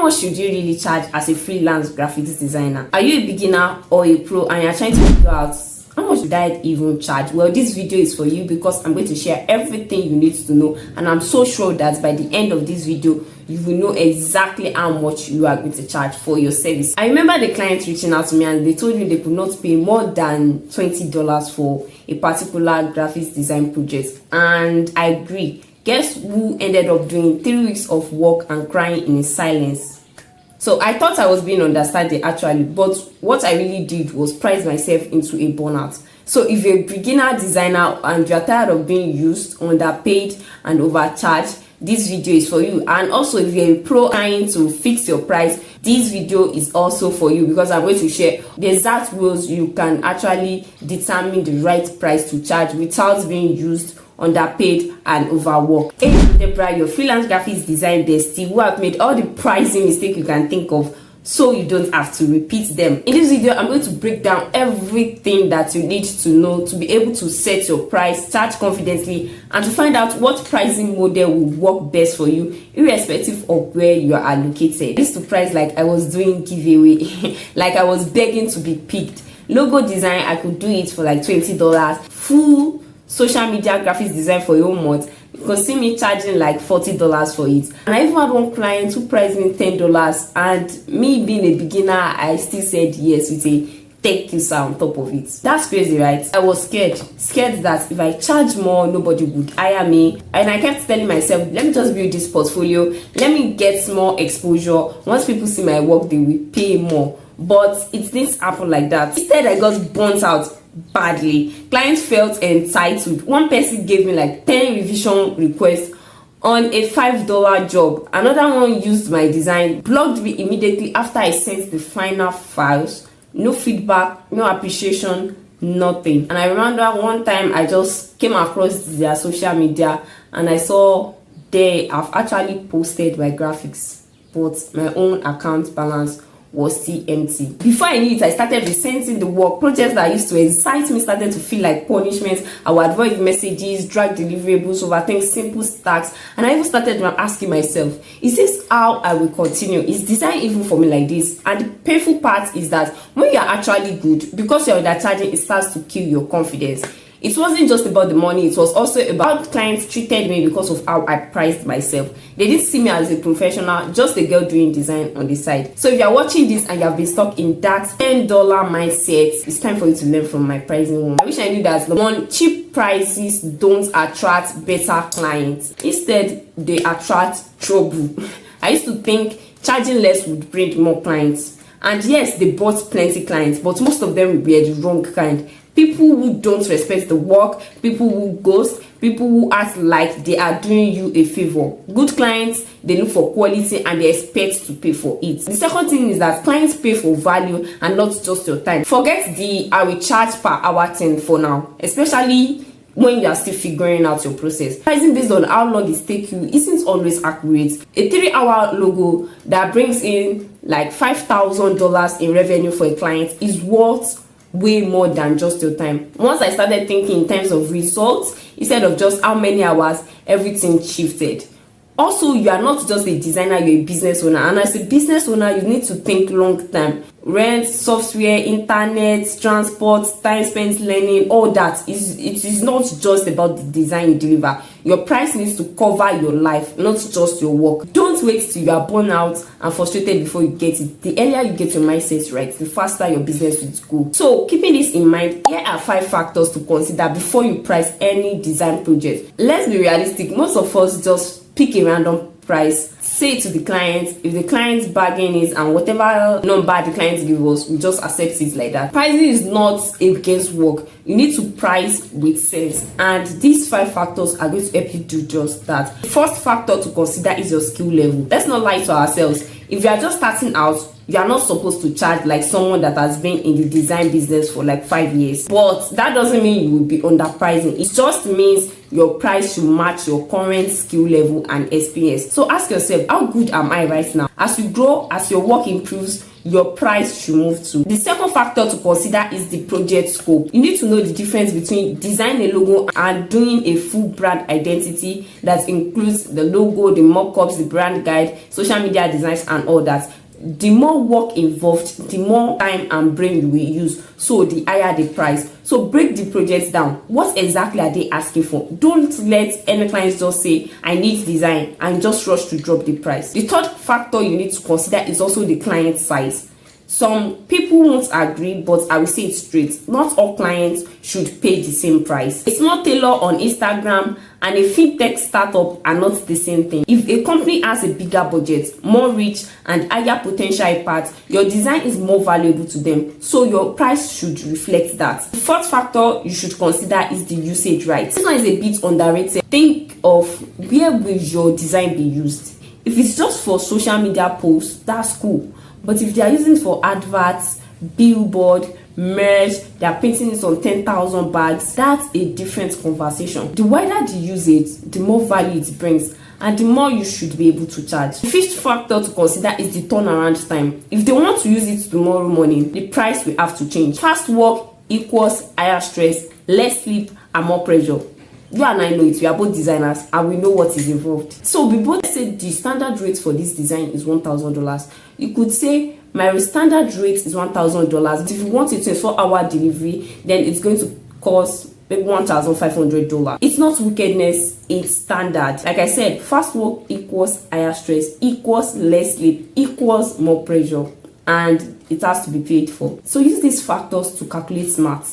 much should you really charge as a freelance graphics designer? Are you a beginner or a pro and you're trying to figure out how much should I even charge? Well, this video is for you because I'm going to share everything you need to know, and I'm so sure that by the end of this video you will know exactly how much you are going to charge for your service. I remember the clients reaching out to me and they told me they could not pay more than $20 for a particular graphics design project, and I agree. Guess who ended up doing 3 weeks of work and crying in silence? So I thought I was being understanding actually, but what I really did was price myself into a burnout. So if you're a beginner designer and you're tired of being used, underpaid and overcharged, this video is for you. And also if you're a pro trying to fix your price, this video is also for you because I'm going to share the exact rules you can actually determine the right price to charge without being used, underpaid and overworked. Hey, Deborah, your freelance graphics design bestie who have made all the pricing mistakes you can think of so you don't have to repeat them. In this video, I'm going to break down everything that you need to know to be able to set your price, charge confidently, and to find out what pricing model will work best for you, irrespective of where you are located. I used to price like I was doing giveaway, like I was begging to be picked. Logo design, I could do it for like $20. Full social media graphics design for your month, you can see me charging like $40 for it. And I even had one client who priced me $10, and me being a beginner, I still said yes with a thank you sir on top of it. That's crazy, right? I was scared that if I charge more, nobody would hire me, and I kept telling myself, let me just build this portfolio, let me get more exposure. Once people see my work, they will pay more. But it didn't happen like that. Instead, I got burnt out badly. Clients felt entitled. One person gave me like 10 revision requests on a $5 job. Another one used my design, blocked me immediately after I sent the final files. No feedback, no appreciation, nothing. And I remember one time I just came across their social media and I saw they have actually posted my graphics, but my own account balance was still empty. Before I knew it, I started resenting the work. Projects that used to excite me started to feel like punishment. I would avoid messages, drag deliverables, overthink simple tasks, and I even started asking myself, is this how I will continue? Is design even for me like this? And the painful part is that when you are actually good, because you're undercharging, it starts to kill your confidence. It wasn't just about the money, it was also about how clients treated me because of how I priced myself. They didn't see me as a professional, just a girl doing design on the side. So if you're watching this and you have been stuck in that $10 mindset, it's time for you to learn from my pricing woman. I wish I knew that cheap prices don't attract better clients. Instead, they attract trouble. I used to think charging less would bring more clients. And yes, they bought plenty clients, but most of them were the wrong kind. People who don't respect the work, people who ghost, people who act like they are doing you a favor. Good clients, they look for quality and they expect to pay for it. The second thing is that clients pay for value and not just your time. Forget the I will charge per hour thing for now, especially when you are still figuring out your process. Pricing based on how long it takes you isn't always accurate. A 3-hour logo that brings in like $5,000 in revenue for a client is worth way more than just your time. Once I started thinking in terms of results instead of just how many hours, everything shifted. Also, you are not just a designer, you're a business owner, and as a business owner you need to think long term. Rent, software, internet, transport, time spent learning, all that. It is not just about the design you deliver. Your price needs to cover your life, not just your work. Don't wait till you are burnt out and frustrated before you get it. The earlier you get your mindset right, the faster your business will go. So keeping this in mind, here are 5 factors to consider before you price any design project. Let's be realistic. Most of us just pick a random price, say it to the client. If the client's bargain is and whatever number the client gives us, we just accept it like that. Pricing is not against work. You need to price with sense, and these 5 factors are going to help you do just that. The first factor to consider is your skill level. Let's not lie to ourselves. If you are just starting out, you are not supposed to charge like someone that has been in the design business for like 5 years. But that doesn't mean you will be underpricing. It just means your price should match your current skill level and experience. So ask yourself, how good am I right now? As you grow, as your work improves, your price should move to. The second factor to consider is the project scope. You need to know the difference between designing a logo and doing a full brand identity that includes the logo, the mockups, the brand guide, social media designs, and all that. The more work involved, the more time and brain you will use, so the higher the price. So break the project down. What exactly are they asking for? Don't let any clients just say, I need design, and just rush to drop the price. The third factor you need to consider is also the client size. Some people won't agree, but I will say it straight. Not all clients should pay the same price. A small tailor on Instagram and a fintech startup are not the same thing. If a company has a bigger budget, more reach, and higher potential impact, your design is more valuable to them, so your price should reflect that. The fourth factor you should consider is the usage rights. This one is a bit underrated. Think of where will your design be used. If it's just for social media posts, that's cool. But if they are using it for adverts, billboard, merch, they are printing it on 10,000 bags, that's a different conversation. The wider the usage, the more value it brings, and the more you should be able to charge. The fifth factor to consider is the turnaround time. If they want to use it tomorrow morning, the price will have to change. Fast work equals higher stress, less sleep, and more pressure. You and I know it, we are both designers and we know what is involved. So we both said the standard rate for this design is $1,000. You could say my standard rate is $1,000. If you want a 24-hour delivery, then it's going to cost maybe $1,500. It's not wickedness, it's standard. Like I said, fast work equals higher stress, equals less sleep, equals more pressure, and it has to be paid for. So use these factors to calculate smart.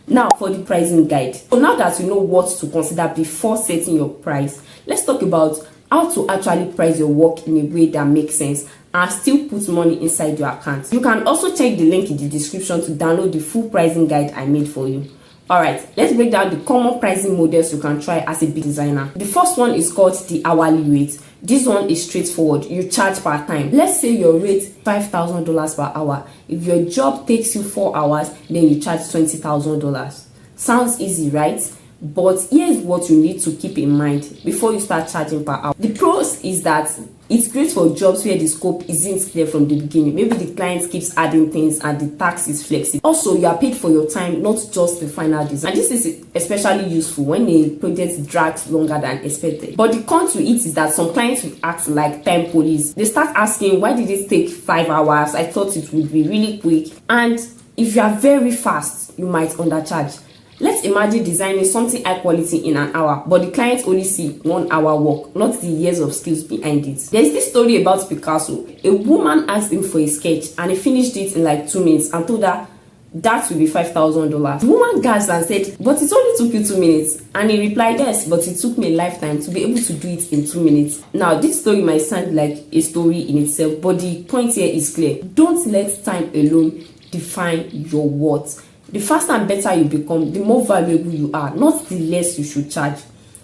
Now for the pricing guide. So now that you know what to consider before setting your price, let's talk about how to actually price your work in a way that makes sense and still put money inside your account. You can also check the link in the description to download the full pricing guide I made for you. Alright, let's break down the common pricing models you can try as a big designer. The first one is called the hourly rate. This one is straightforward. You charge per time. Let's say your rate $5,000 per hour. If your job takes you 4 hours, then you charge $20,000. Sounds easy, right? But here's what you need to keep in mind before you start charging per hour. The pros is that it's great for jobs where the scope isn't clear from the beginning. Maybe the client keeps adding things and the tax is flexible. Also, you are paid for your time, not just the final design. And this is especially useful when a project drags longer than expected. But the con to it is that some clients will act like time police. They start asking, why did it take 5 hours? I thought it would be really quick. And if you are very fast, you might undercharge. Let's imagine designing something high quality in an hour, but the client only see 1 hour work, not the years of skills behind it. There's this story about Picasso. A woman asked him for a sketch and he finished it in like 2 minutes and told her that will be $5,000. The woman gasped and said, but it only took you 2 minutes. And he replied, yes, but it took me a lifetime to be able to do it in 2 minutes. Now, this story might sound like a story in itself, but the point here is clear. Don't let time alone define your worth. The faster and better you become, the more valuable you are, not the less you should charge.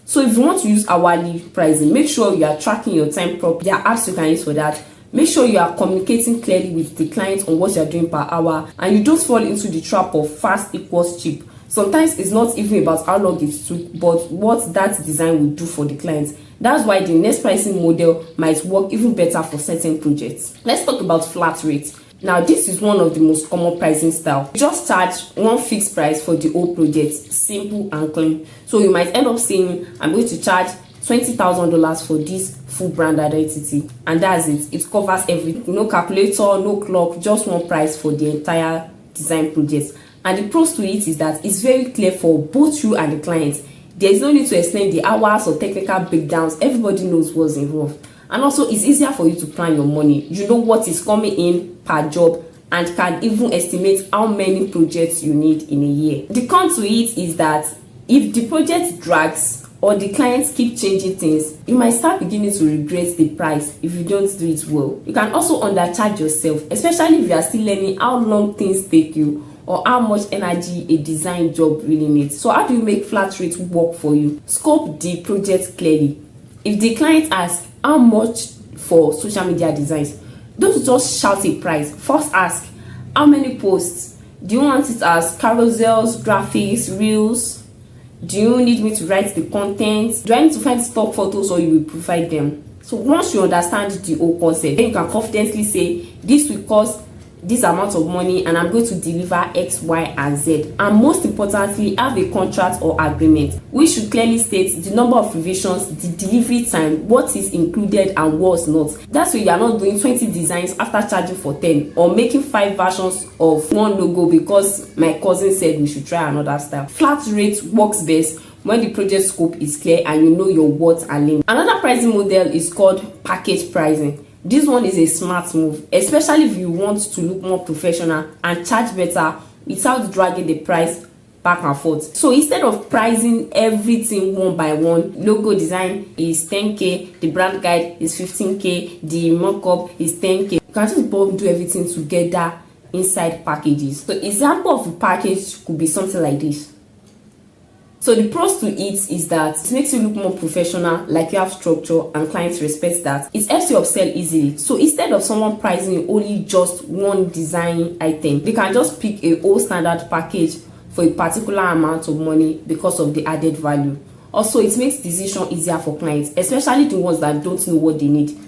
So if you want to use hourly pricing, make sure you are tracking your time properly. There are apps you can use for that. Make sure you are communicating clearly with the client on what you are doing per hour, and you don't fall into the trap of fast equals cheap. Sometimes it's not even about how long it took, but what that design will do for the client. That's why the next pricing model might work even better for certain projects. Let's talk about flat rates. Now, this is one of the most common pricing style. You just charge one fixed price for the whole project, simple and clean. So you might end up saying, I'm going to charge $20,000 for this full brand identity, and that's it. It covers everything. No calculator, no clock, just one price for the entire design project. And the pros to it is that it's very clear for both you and the client. There is no need to explain the hours or technical breakdowns. Everybody knows what's involved. And also, it's easier for you to plan your money. You know what is coming in per job and can even estimate how many projects you need in a year. The con to it is that if the project drags or the clients keep changing things, you might start beginning to regret the price if you don't do it well. You can also undercharge yourself, especially if you are still learning how long things take you or how much energy a design job really needs. So how do you make flat rate work for you? Scope the project clearly. If the client asks how much for social media designs, don't just shout a price. First ask, how many posts? Do you want it as carousels, graphics, reels? Do you need me to write the content? Do I need to find stock photos or you will provide them? So once you understand the whole concept, then you can confidently say this will cost this amount of money and I'm going to deliver X, Y, and Z. And most importantly, have a contract or agreement which should clearly state the number of revisions, the delivery time, what is included and what's not. That's why you are not doing 20 designs after charging for 10, or making 5 versions of one logo because my cousin said we should try another style. Flat rate works best when the project scope is clear and you know your worth and limit. Another pricing model is called package pricing. This one is a smart move, especially if you want to look more professional and charge better without dragging the price back and forth. So instead of pricing everything one by one, logo design is 10k, the brand guide is 15k, the mockup is 10k. You can just do everything together inside packages. So example of a package could be something like this. So the pros to it is that it makes you look more professional, like you have structure and clients respect that. It helps you upsell easily. So instead of someone pricing only just one design item, they can just pick a whole standard package for a particular amount of money because of the added value. Also, it makes decision easier for clients, especially the ones that don't know what they need.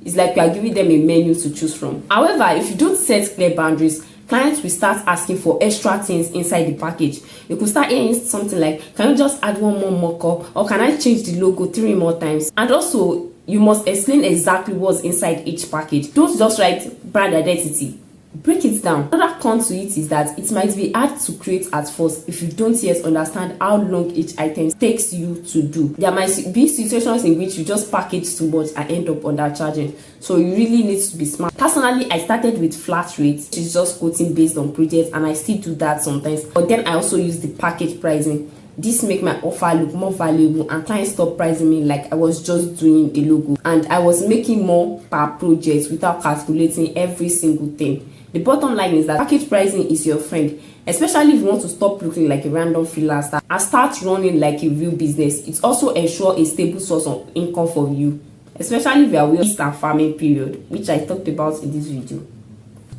It's like you are giving them a menu to choose from. However, if you don't set clear boundaries, clients will start asking for extra things inside the package. You could start hearing something like, can you just add one more mock-up, or can I change the logo 3 more times? And also, you must explain exactly what's inside each package. Don't just write brand identity. Break it down. Another con to it is that it might be hard to create at first if you don't yet understand how long each item takes you to do. There might be situations in which you just package too much and end up undercharging. So you really need to be smart. Personally, I started with flat rates, which is just quoting based on projects, and I still do that sometimes. But then I also use the package pricing. This make my offer look more valuable and clients stop pricing me like I was just doing the logo, and I was making more per project without calculating every single thing. The bottom line is that package pricing is your friend, especially if you want to stop looking like a random freelancer and start running like a real business. It also ensures a stable source of income for you, especially if you are with and farming period, which I talked about in this video.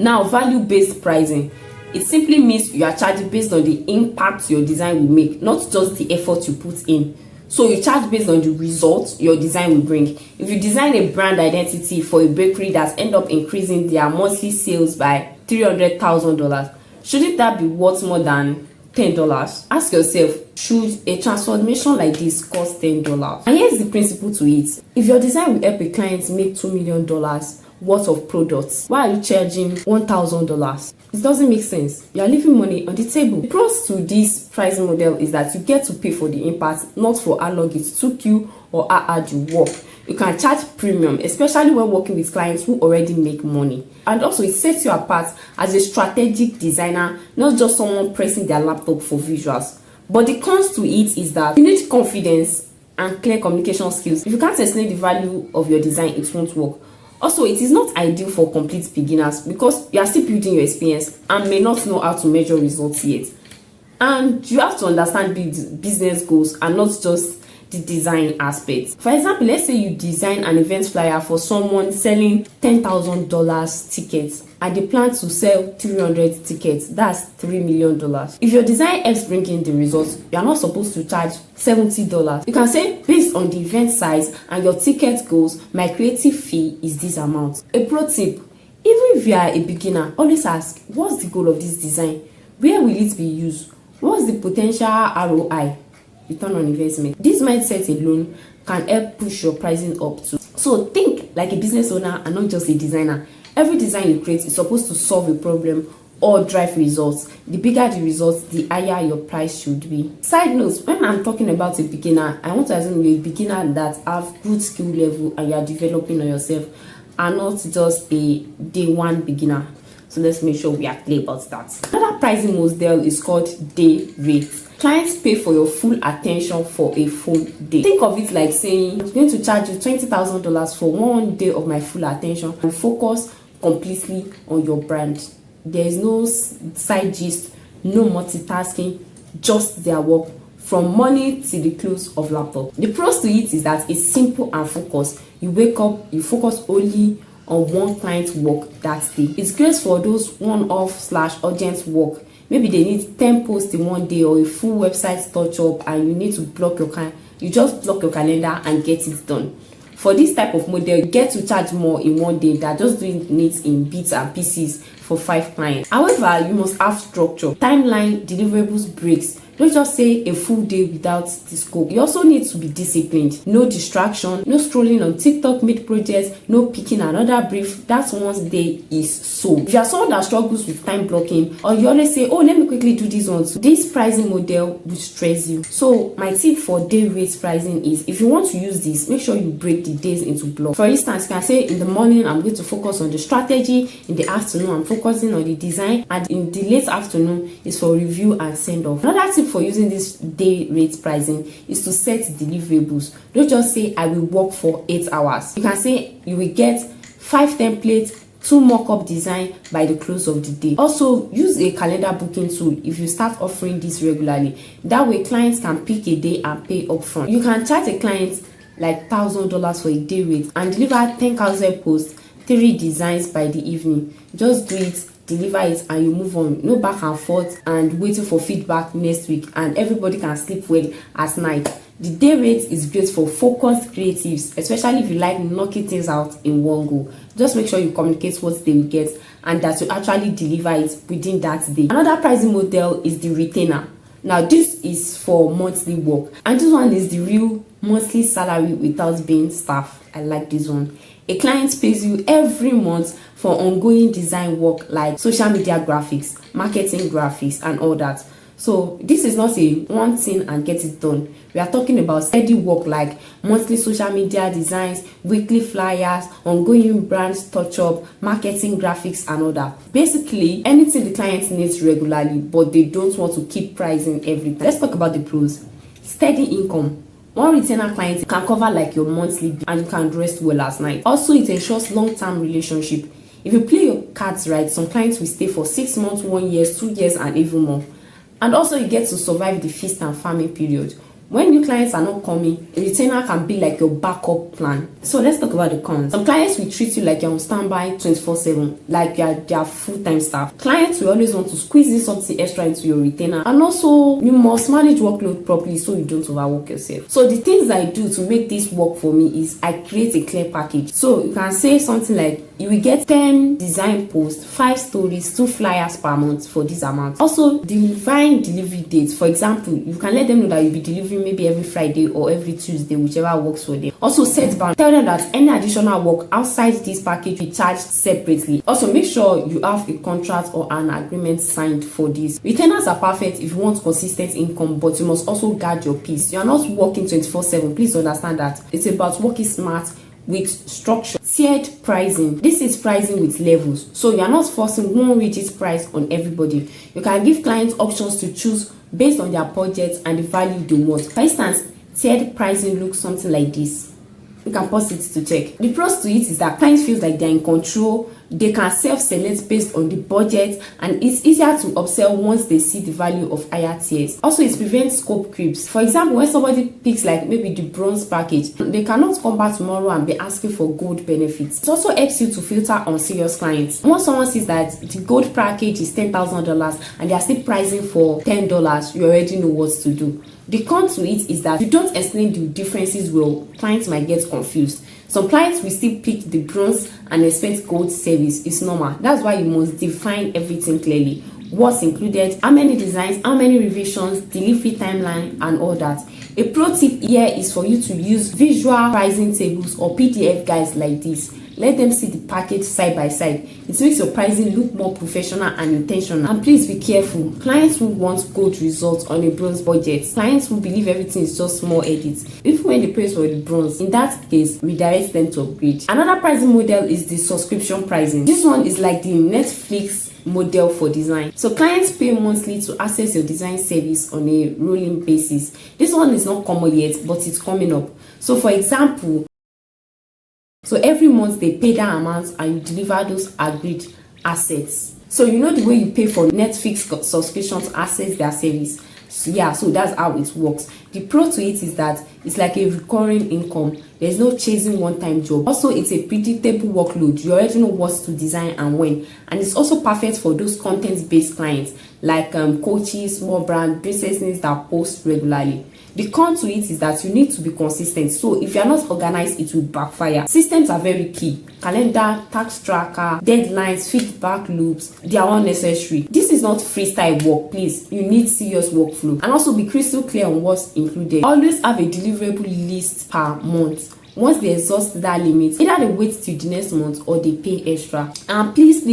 Now, value-based pricing. It simply means you are charging based on the impact your design will make, not just the effort you put in. So you charge based on the results your design will bring. If you design a brand identity for a bakery that end up increasing their monthly sales by $300,000, shouldn't that be worth more than $10? Ask yourself, should a transformation like this cost $10? And here's the principle to it. If your design will help a client make $2 million worth of products, why are you charging $1,000? It doesn't make sense. You are leaving money on the table. The pros to this pricing model is that you get to pay for the impact, not for how long it took you or how hard you work. You can charge premium, especially when working with clients who already make money. And also, it sets you apart as a strategic designer, not just someone pressing their laptop for visuals. But the cons to it is that you need confidence and clear communication skills. If you can't explain the value of your design, it won't work. Also, it is not ideal for complete beginners because you are still building your experience and may not know how to measure results yet. And you have to understand business goals and not just the design aspect. For example, let's say you design an event flyer for someone selling $10,000 tickets and they plan to sell 300 tickets. That's $3 million. If your design helps bring in the results, you are not supposed to charge $70. You can say, based on the event size and your ticket goals, my creative fee is this amount. A pro tip: even if you are a beginner, always ask, what's the goal of this design? Where will it be used? What's the potential ROI? Return on investment. This mindset alone can help push your pricing up too. So think like a business owner and not just a designer. Every design you create is supposed to solve a problem or drive results. The bigger the results, the higher your price should be. Side notes: when I'm talking about a beginner, I want to assume you're a beginner that have good skill level and you are developing on yourself, and not just a day one beginner. So let's make sure we are clear about that. Another pricing model is called day rate. Clients pay for your full attention for a full day. Think of it like saying, I'm going to charge you $20,000 for 1 day of my full attention and focus completely on your brand. There is no side gist, no multitasking, just their work from morning till the close of laptop. The pros to it is that it's simple and focused. You wake up, you focus only on one client's work that day. It's great for those one-off/urgent work. Maybe they need 10 posts in 1 day or a full website touch up and you need to block your you just block your calendar and get it done. For this type of model, you get to charge more in one day than just doing it in bits and pieces for 5 clients. However, you must have structure, timeline, deliverables, breaks. Don't just say a full day without the scope. You also need to be disciplined. No distraction, no scrolling on TikTok mid-project, no picking another brief. That's once day is sold. If you are someone that struggles with time blocking, or you always say, oh, let me quickly do this one, so this pricing model will stress you. So my tip for day rate pricing is, if you want to use this, make sure you break the days into blocks. For instance, you can say in the morning, I'm going to focus on the strategy. In the afternoon, I'm focusing on the design. And in the late afternoon is for review and send off. Another tip for using this day rate pricing is to set deliverables. Don't just say I will work for 8 hours. You can say you will get 5 templates, 2 mock-up design by the close of the day. Also, use a calendar booking tool if you start offering this regularly. That way clients can pick a day and pay upfront. You can charge a client like $1,000 for a day rate and deliver 10,000 posts, 3 designs by the evening. Just do it, deliver it, and you move on. No back and forth and waiting for feedback next week, and everybody can sleep well at night. The day rate is great for focused creatives, especially if you like knocking things out in one go. Just make sure you communicate what they will get and that you actually deliver it within that day. Another pricing model is the retainer. Now this is for monthly work, and this one is the real monthly salary without being staff. I like this one. A client pays you every month for ongoing design work like social media graphics, marketing graphics, and all that. So this is not a one thing and get it done. We are talking about steady work like monthly social media designs, weekly flyers, ongoing brand touch-up, marketing graphics, and all that. Basically, anything the client needs regularly, but they don't want to keep pricing every time. Let's talk about the pros. Steady income. One retainer client can cover like your monthly bill and you can rest well at night. Also, it ensures long-term relationship. If you play your cards right, some clients will stay for 6 months, 1 year, 2 years, and even more. And also, you get to survive the feast and famine period. When new clients are not coming, a retainer can be like your backup plan. So let's talk about the cons. Some clients will treat you like you're on standby 24/7, like you're their full-time staff. Clients will always want to squeeze in something extra into your retainer. And also, you must manage workload properly so you don't overwork yourself. So the things I do to make this work for me is I create a clear package. So you can say something like, you will get 10 design posts, 5 stories, 2 flyers per month for this amount. Also, define delivery dates. For example, you can let them know that you'll be delivering maybe every Friday or every Tuesday, whichever works for them. Also, set boundaries. Tell them that any additional work outside this package will be charged separately. Also, make sure you have a contract or an agreement signed for this. Retainers are perfect if you want consistent income, but you must also guard your peace. You are not working 24/7. Please understand that. It's about working smart with structure. Tiered pricing. This is pricing with levels. So you are not forcing one rigid price on everybody. You can give clients options to choose based on their budget and the value they want. For instance, tiered pricing looks something like this. You can pause it to check. The pros to it is that clients feel like they're in control. They can self-select based on the budget, and it's easier to upsell once they see the value of higher tiers. Also, it prevents scope creeps. For example, when somebody picks like maybe the bronze package, they cannot come back tomorrow and be asking for gold benefits. It also helps you to filter on serious clients. Once someone sees that the gold package is $10,000 and they are still pricing for $10, you already know what to do. The con to it is that if you don't explain the differences well, clients might get confused. Some clients will still pick the bronze and expect gold service. It's normal. That's why you must define everything clearly. What's included, how many designs, how many revisions, delivery timeline, and all that. A pro tip here is for you to use visual pricing tables or PDF guides like this. Let them see the package side by side. It makes your pricing look more professional and intentional. And please be careful. Clients who want gold results on a bronze budget. Clients who believe everything is just small edits. Even when they pay for the bronze, in that case, redirect them to upgrade. Another pricing model is the subscription pricing. This one is like the Netflix model for design. So clients pay monthly to access your design service on a rolling basis. This one is not common yet, but it's coming up. So for example, every month they pay that amount and you deliver those agreed assets. So you know the way you pay for Netflix subscription to access their service. So that's how it works. The pro to it is that it's like a recurring income. There's no chasing one-time job. Also, it's a predictable workload. You already know what to design and when. And it's also perfect for those content-based clients like coaches, small brand, businesses that post regularly. The con to it is that you need to be consistent. So if you are not organized, it will backfire. Systems are very key. Calendar, task tracker, deadlines, feedback loops, they are all necessary. This is not freestyle work, please. You need serious workflow. And also be crystal clear on what's included. Always have a deliverable list per month. Once they exhaust that limit, either they wait till the next month or they pay extra. And please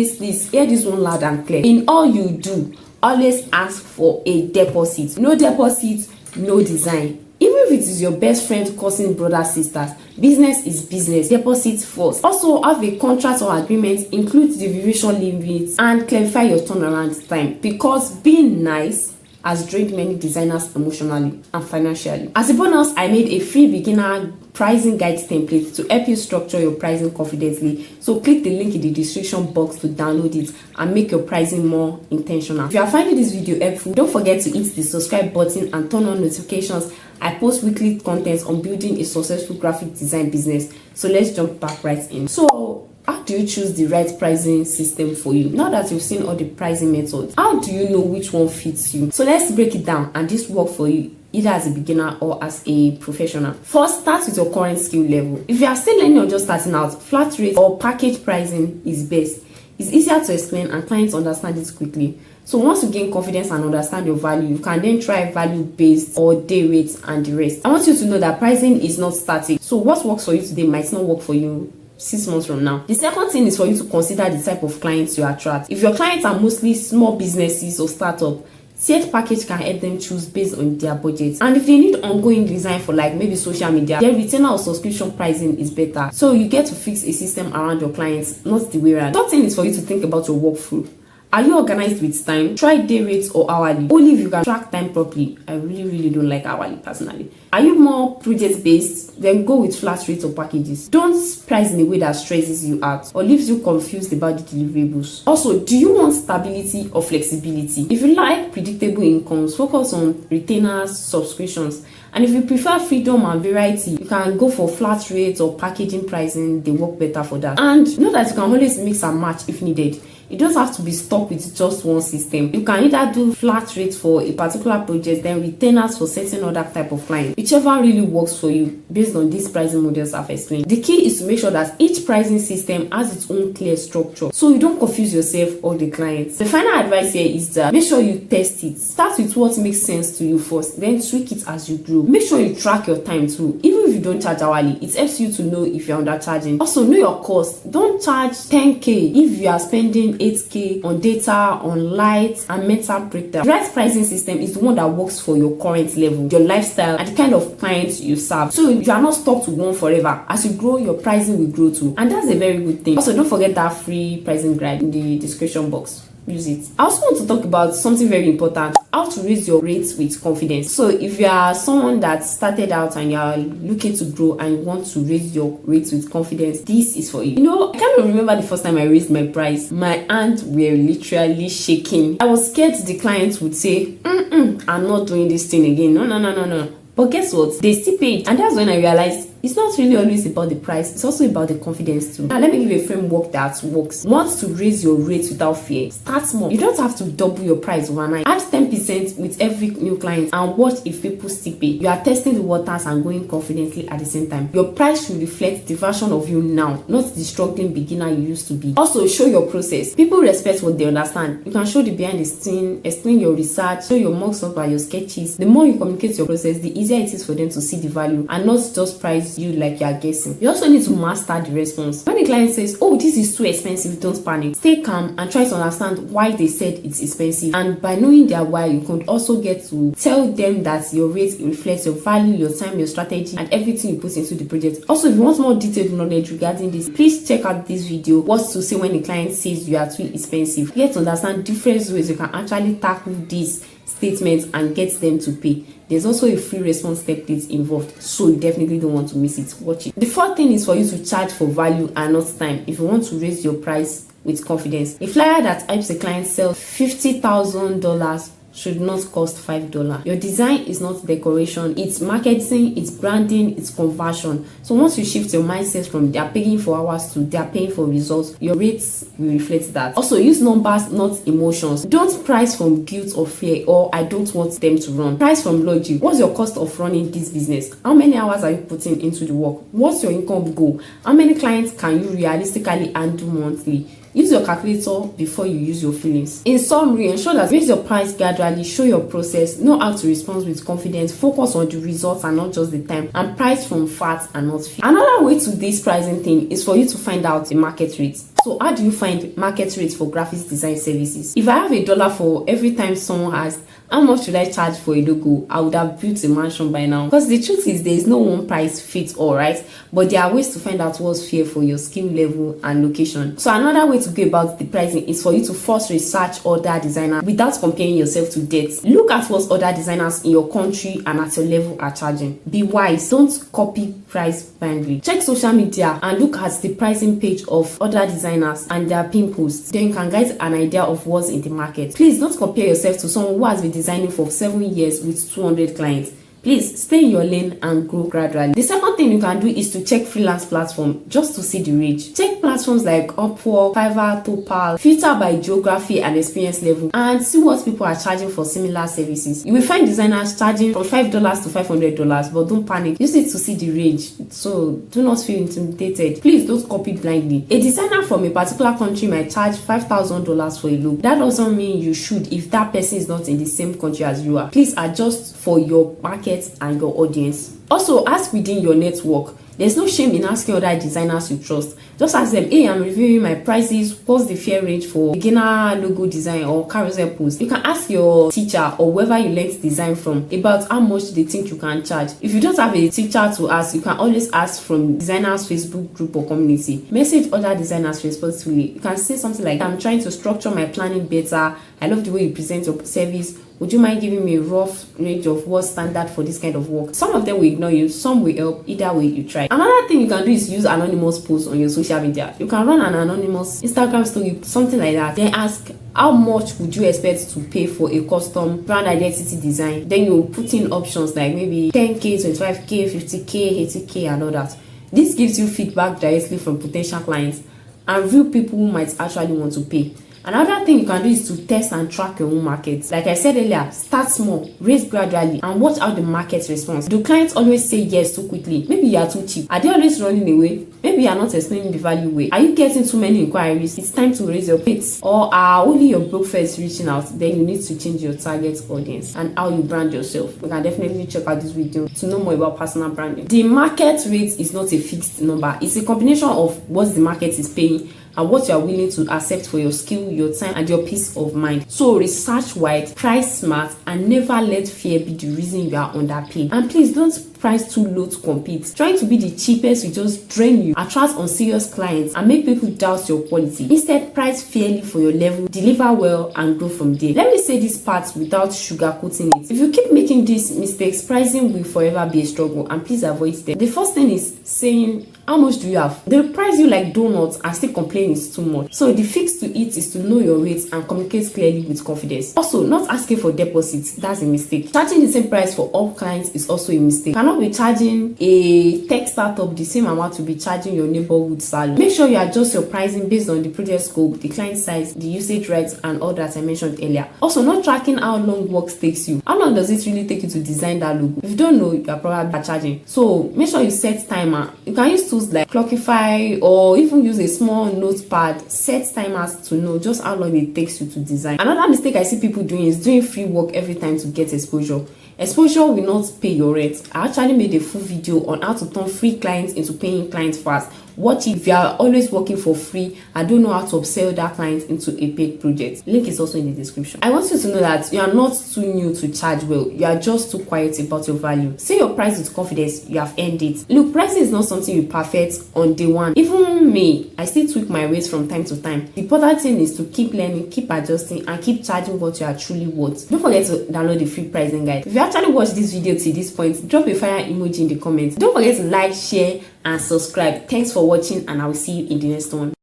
hear this one loud and clear. In all you do, always ask for a deposit. No deposit, no design. Even if it is your best friend, cousin, brother, sisters, business is business. Deposit first. Also have a contract or agreement, include the duration limits, and clarify your turnaround time, because being nice has drained many designers emotionally and financially. As a bonus, I made a free beginner pricing guide template to help you structure your pricing confidently. So click the link in the description box to download it and make your pricing more intentional. If you are finding this video helpful, don't forget to hit the subscribe button and turn on notifications. I post weekly content on building a successful graphic design business. So let's jump back right in. So how do you choose the right pricing system for you? Now that you've seen all the pricing methods, how do you know which one fits you? So let's break it down and this work for you either as a beginner or as a professional. First, start with your current skill level. If you are still learning or just starting out, flat rate or package pricing is best. It's easier to explain and clients understand it quickly. So once you gain confidence and understand your value, you can then try value-based or day rates and the rest. I want you to know that pricing is not static. So what works for you today might not work for you 6 months from now. The second thing is for you to consider the type of clients you attract. If your clients are mostly small businesses or startup, tiered package can help them choose based on their budget. And if they need ongoing design for like maybe social media, their retainer or subscription pricing is better. So you get to fix a system around your clients, not the way around. Third thing is for you to think about your workflow. Are you organized with time? Try day rates or hourly. Only if you can track time properly. I really don't like hourly personally. Are you more project based? Then go with flat rates or packages. Don't price in a way that stresses you out or leaves you confused about the deliverables. Also, do you want stability or flexibility? If you like predictable incomes, focus on retainers, subscriptions. And if you prefer freedom and variety, you can go for flat rates or packaging pricing. They work better for that. And know that you can always mix and match if needed. You don't have to be stuck with just one system. You can either do flat rates for a particular project, then retainers for certain other type of client. Whichever really works for you based on these pricing models I've explained. The key is to make sure that each pricing system has its own clear structure, so you don't confuse yourself or the clients. The final advice here is that make sure you test it. Start with what makes sense to you first, then tweak it as you grow. Make sure you track your time too. Even if you don't charge hourly, it helps you to know if you're undercharging. Also, know your cost. Don't charge 10k if you are spending 8k on data, on light and mental breakdown. The right pricing system is the one that works for your current level, your lifestyle, and the kind of clients you serve. So you are not stuck to one forever. As you grow, your pricing will grow too, and that's a very good thing. Also, don't forget that free pricing guide in the description box. Use it. I also want to talk about something very important: how to raise your rates with confidence. So if you are someone that started out and you are looking to grow and you want to raise your rates with confidence, this is for you. You know, I can't remember the first time I raised my price. My hands were literally shaking. I was scared the clients would say, I'm not doing this thing again. No. But guess what? They still paid. And that's when I realized it's not really always about the price, it's also about the confidence too. Now let me give you a framework that works. Want to raise your rates without fear? Start small. You don't have to double your price overnight. Add 10% with every new client and watch if people still pay. You are testing the waters and going confidently at the same time. Your price should reflect the version of you now, not the struggling beginner you used to be. Also, show your process. People respect what they understand. You can show the behind the scene, explain your research, show your mocks up by your sketches. The more you communicate your process, the easier it is for them to see the value and not just price you like you are guessing. You also need to master the response. When the client says, oh, this is too expensive, don't panic. Stay calm and try to understand why they said it's expensive. And by knowing their why, you can also get to tell them that your rate reflects your value, your time, your strategy, and everything you put into the project. Also, if you want more detailed knowledge regarding this, please check out this video, what to say when the client says you are too expensive. Get to understand different ways you can actually tackle these statements and get them to pay. There's also a free response template involved, so you definitely don't want to miss it. Watch it. The fourth thing is for you to charge for value and not time if you want to raise your price with confidence. A flyer that helps a client sell $50,000 should not cost $5. Your design is not decoration, it's marketing, it's branding, it's conversion. So once you shift your mindset from they are paying for hours to they are paying for results, your rates will reflect that. Also, use numbers, not emotions. Don't price from guilt or fear or I don't want them to run. Price from logic. What's your cost of running this business? How many hours are you putting into the work? What's your income goal? How many clients can you realistically handle monthly? Use your calculator before you use your feelings. In summary, ensure that raise your price gradually, show your process, know how to respond with confidence, focus on the results and not just the time, and price from facts and not fear. Another way to this pricing thing is for you to find out the market rates. So how do you find market rates for graphics design services? If I have $1 for every time someone asks, how much should I charge for a logo? I would have built a mansion by now. Because the truth is there is no one price fits all, right? But there are ways to find out what's fair for your skill level and location. So another way to go about the pricing is for you to first research other designers without comparing yourself to debts. Look at what other designers in your country and at your level are charging. Be wise, don't copy price blindly. Check social media and look at the pricing page of other designers and their pin posts. Then you can get an idea of what's in the market. Please don't compare yourself to someone who has been designing for 7 years with 200 clients. Please stay in your lane and grow gradually. The second thing you can do is to check freelance platform just to see the range. Check platforms like Upwork, Fiverr, Topal, filter by geography and experience level, and see what people are charging for similar services. You will find designers charging from $5 to $500, but don't panic. Use it to see the range, so do not feel intimidated. Please don't copy blindly. A designer from a particular country might charge $5,000 for a look. That doesn't mean you should if that person is not in the same country as you are. Please adjust for your market and your audience. Also, ask within your network. There's no shame in asking other designers you trust. Just ask them, hey, I'm reviewing my prices. What's the fair range for beginner logo design or carousel post? You can ask your teacher or whoever you learned design from about how much they think you can charge. If you don't have a teacher to ask, you can always ask from designers Facebook group or community. Message other designers responsibly. You can say something like, I'm trying to structure my planning better. I love the way you present your service. Would you mind giving me a rough range of what's standard for this kind of work? Some of them will ignore you, some will help. Either way, you try. Another thing you can do is use anonymous posts on your social media. You can run an anonymous Instagram story, something like that. Then ask, how much would you expect to pay for a custom brand identity design? Then you put in options like maybe 10K, 25K, 50K, 80K, and all that. This gives you feedback directly from potential clients and real people who might actually want to pay. Another thing you can do is to test and track your own market. Like I said earlier, start small, raise gradually, and watch how the market responds. Do clients always say yes too quickly? Maybe you are too cheap. Are they always running away? Maybe you are not explaining the value way. Are you getting too many inquiries? It's time to raise your rates. Or are only your broke friends reaching out? Then you need to change your target audience and how you brand yourself. You can definitely check out this video to know more about personal branding. The market rate is not a fixed number. It's a combination of what the market is paying and what you are willing to accept for your skill, your time, and your peace of mind. So research wide, price smart, and never let fear be the reason you are underpaid. And please don't price too low to compete. Trying to be the cheapest will just drain you, attract unserious clients, and make people doubt your quality. Instead, price fairly for your level, deliver well, and grow from there. Let me say this part without sugarcoating it. If you keep making these mistakes, pricing will forever be a struggle, and please avoid them. The first thing is saying, how much do you have? They'll price you like donuts and still complain it's too much. So the fix to it is to know your rates and communicate clearly with confidence. Also, not asking for deposits, that's a mistake. Charging the same price for all clients is also a mistake. You cannot be charging a tech startup the same amount to be charging your neighborhood salon. Make sure you adjust your pricing based on the project scope, the client size, the usage rates, and all that I mentioned earlier. Also, not tracking how long work takes you. How long does it really take you to design that logo? If you don't know, you are probably charging. So make sure you set timer. You can use tools like Clockify or even use a small notepad. Set timers to know just how long it takes you to design. Another mistake I see people doing is doing free work every time to get exposure. Exposure will not pay your rent. I actually made a full video on how to turn free clients into paying clients fast. What if you are always working for free and don't know how to upsell that client into a paid project? Link is also in the description. I want you to know that you are not too new to charge well. You are just too quiet about your value. Say your price with confidence. You have earned it. Look, pricing is not something you perfect on day one. Even me, I still tweak my rates from time to time. The important thing is to keep learning, keep adjusting, and keep charging what you are truly worth. Don't forget to download the free pricing guide. If you actually watched this video to this point, drop a fire emoji in the comments. Don't forget to like, share, and subscribe. Thanks for watching, and I will see you in the next one.